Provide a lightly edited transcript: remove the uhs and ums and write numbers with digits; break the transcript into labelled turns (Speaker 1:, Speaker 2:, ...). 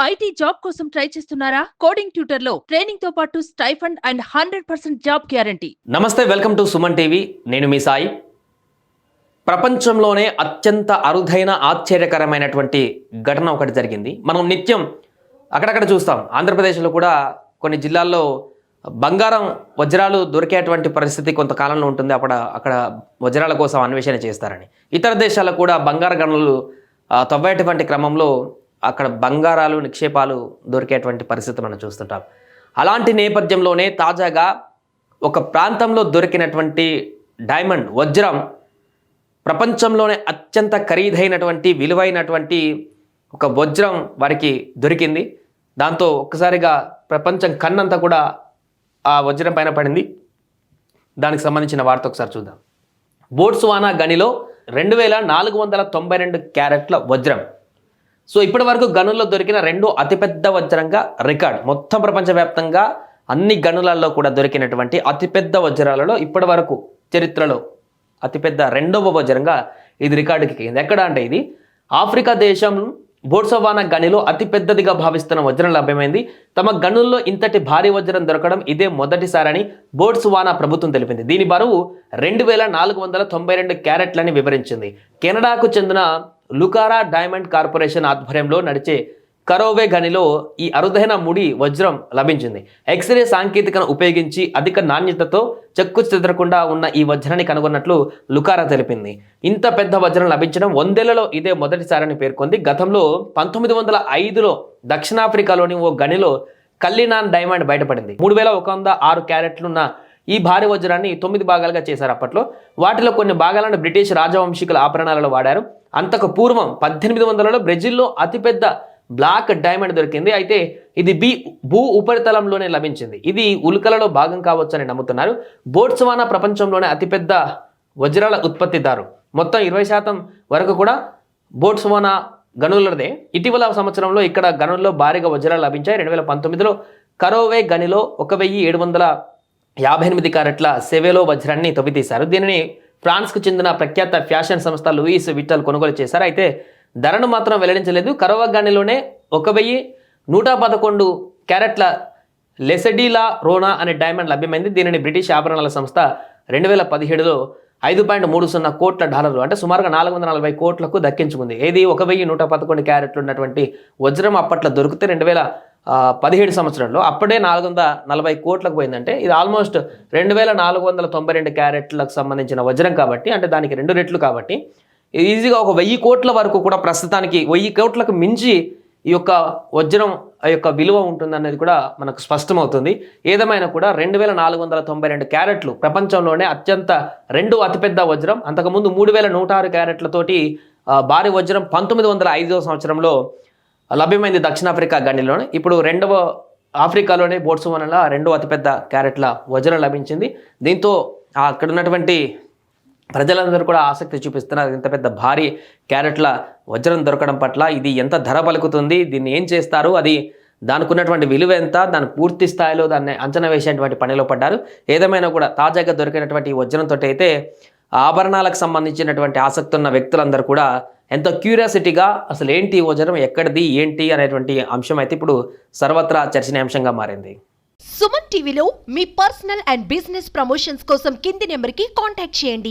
Speaker 1: IT job కోసం try చేస్తున్నారా? Coding tutor లో ట్రైనింగ్ తో పాటు స్టైఫండ్ అండ్ 100% జాబ్ గ్యారంటీ.
Speaker 2: నమస్తే, వెల్కమ్ టు సుమన్ టీవీ. నేను మీ సాయి. ప్రపంచంలోనే అత్యంత అరుదైన ఆశ్చర్యకరమైనటువంటి ఘటన ఒకటి జరిగింది. మనం నిత్యం అక్కడక్కడ చూస్తాం. ఆంధ్రప్రదేశ్లో కూడా కొన్ని జిల్లాల్లో బంగారం వజ్రాలు దొరికేటువంటి పరిస్థితి కొంతకాలంలో ఉంటుంది. అక్కడ వజ్రాల కోసం అన్వేషణ చేస్తారని. ఇతర దేశాల్లో కూడా బంగారు గనులు తవ్వేటువంటి క్రమంలో అక్కడ బంగారాలు నిక్షేపాలు దొరికేటువంటి పరిస్థితి మనం చూస్తుంటాం. అలాంటి నేపథ్యంలోనే తాజాగా ఒక ప్రాంతంలో దొరికినటువంటి డైమండ్ వజ్రం ప్రపంచంలోనే అత్యంత ఖరీదైనటువంటి విలువైనటువంటి ఒక వజ్రం వారికి దొరికింది. దాంతో ఒక్కసారిగా ప్రపంచం కన్నంతా కూడా ఆ వజ్రం పైన పడింది. దానికి సంబంధించిన వార్త ఒకసారి చూద్దాం. బోట్స్వానా గనిలో 2492 క్యారెట్ల వజ్రం. సో ఇప్పటి వరకు గనుల్లో దొరికిన రెండో అతిపెద్ద వజ్రంగా రికార్డ్. మొత్తం ప్రపంచవ్యాప్తంగా అన్ని గనులలో కూడా దొరికినటువంటి అతిపెద్ద వజ్రాలలో ఇప్పటి వరకు చరిత్రలో అతిపెద్ద రెండవ వజ్రంగా ఇది రికార్డుకి ఎక్కింది. ఎక్కడ అంటే ఇది ఆఫ్రికా దేశం బోట్స్వానా గనిలో అతిపెద్దదిగా భావిస్తున్న వజ్రం లభ్యమైంది. తమ గనుల్లో ఇంతటి భారీ వజ్రం దొరకడం ఇదే మొదటిసారని బోట్స్వానా ప్రభుత్వం తెలిపింది. దీని బరువు 2492 క్యారెట్లని వివరించింది. కెనడాకు చెందిన లుకారా డైమండ్ కార్పొరేషన్ ఆధ్వర్యంలో నడిచే కరోవే గనిలో ఈ అరుదైన ముడి వజ్రం లభించింది. ఎక్స్రే సాంకేతికను ఉపయోగించి అధిక నాణ్యతతో చెక్కు చెదరకుండా ఉన్న ఈ వజ్రాన్ని కనుగొన్నట్లు లుకారా తెలిపింది. ఇంత పెద్ద వజ్రం లభించడం 100లలో ఇదే మొదటిసారని పేర్కొంది. గతంలో 1905లో దక్షిణాఫ్రికాలోని ఓ గనిలో కల్లినాన్ డైమండ్ బయటపడింది. 3106 క్యారెట్లున్న ఈ భారీ వజ్రాన్ని 9 భాగాలుగా చేశారు. అప్పట్లో వాటిలో కొన్ని భాగాలను బ్రిటిష్ రాజవంశీకుల ఆభరణాలలో వాడారు. అంతకు పూర్వం 1800లలో బ్రెజిల్లో అతిపెద్ద బ్లాక్ డైమండ్ దొరికింది. అయితే ఇది భూ ఉపరితలంలోనే లభించింది. ఇది ఉల్కలలో భాగం కావచ్చని నమ్ముతున్నారు. బోట్స్వానా ప్రపంచంలోనే అతిపెద్ద వజ్రాల ఉత్పత్తిదారు. మొత్తం 20% వరకు కూడా బోట్స్వానా గనులదే. ఇటీవల సంవత్సరంలో ఇక్కడ గనుల్లో భారీగా వజ్రాలు లభించాయి. 2019లో కరోవే గనిలో 1758 క్యారెట్ల సెవెలో వజ్రాన్ని తవ్వితీశారు. దీనిని ఫ్రాన్స్కు చెందిన ప్రఖ్యాత ఫ్యాషన్ సంస్థ లూయిస్ విట్టల్ కొనుగోలు చేశారు. అయితే ధరను మాత్రం వెల్లడించలేదు. కరోవా గనిలోనే 1111 క్యారెట్ల లెసెడీలా రోనా అనే డైమండ్ లభ్యమైంది. దీనిని బ్రిటిష్ ఆభరణాల సంస్థ 2017లో $5.30 కోట్ల అంటే సుమారుగా 440 కోట్లకు దక్కించుకుంది. ఏది 1111 క్యారెట్లు ఉన్నటువంటి వజ్రం అప్పట్లో దొరికితే 2017 సంవత్సరంలో అప్పుడే 440 కోట్లకు పోయిందంటే ఇది ఆల్మోస్ట్ 2492 క్యారెట్లకు సంబంధించిన వజ్రం కాబట్టి, అంటే దానికి 2 రెట్లు కాబట్టి ఈజీగా ఒక 1000 కోట్ల వరకు కూడా ప్రస్తుతానికి 1000 కోట్లకు మించి ఈ యొక్క వజ్రం యొక్క విలువ ఉంటుందనేది కూడా మనకు స్పష్టమవుతుంది. ఏదేమైనా కూడా 2492 క్యారెట్లు ప్రపంచంలోనే రెండో అతిపెద్ద వజ్రం. అంతకుముందు 3106 క్యారెట్లతోటి భారీ వజ్రం 1905 సంవత్సరంలో లభ్యమైంది దక్షిణాఫ్రికా గనిలోనే. ఇప్పుడు రెండవ ఆఫ్రికాలోనే బోట్స్వానాలో రెండో అతిపెద్ద క్యారెట్ల వజ్రం లభించింది. దీంతో అక్కడ ఉన్నటువంటి ప్రజలందరూ కూడా ఆసక్తి చూపిస్తున్నారు. ఇంత పెద్ద భారీ క్యారెట్ల వజ్రం దొరకడం పట్ల ఇది ఎంత ధర పలుకుతుంది, దీన్ని ఏం చేస్తారు, అది దానికి ఉన్నటువంటి విలువ ఎంత, దాని పూర్తి స్థాయిలో దాన్ని అంచనా వేసేటువంటి పనిలో పడ్డారు. ఏదేమైనా కూడా తాజాగా దొరికినటువంటి వజ్రంతో అయితే ఆభరణాలకు సంబంధించినటువంటి ఆసక్తి ఉన్న వ్యక్తులందరూ కూడా ఎంతో క్యూరియాసిటీగా అసలు ఏంటి వజ్రం, ఎక్కడిది, ఏంటి అనేటువంటి అంశం అయితే ఇప్పుడు సర్వత్రా చర్చనీయాంశంగా మారింది.
Speaker 3: సుమన్ టీవీలో మీ పర్సనల్ అండ్ బిజినెస్ ప్రమోషన్స్ కోసం కింది నెంబర్కి కాంటాక్ట్ చేయండి.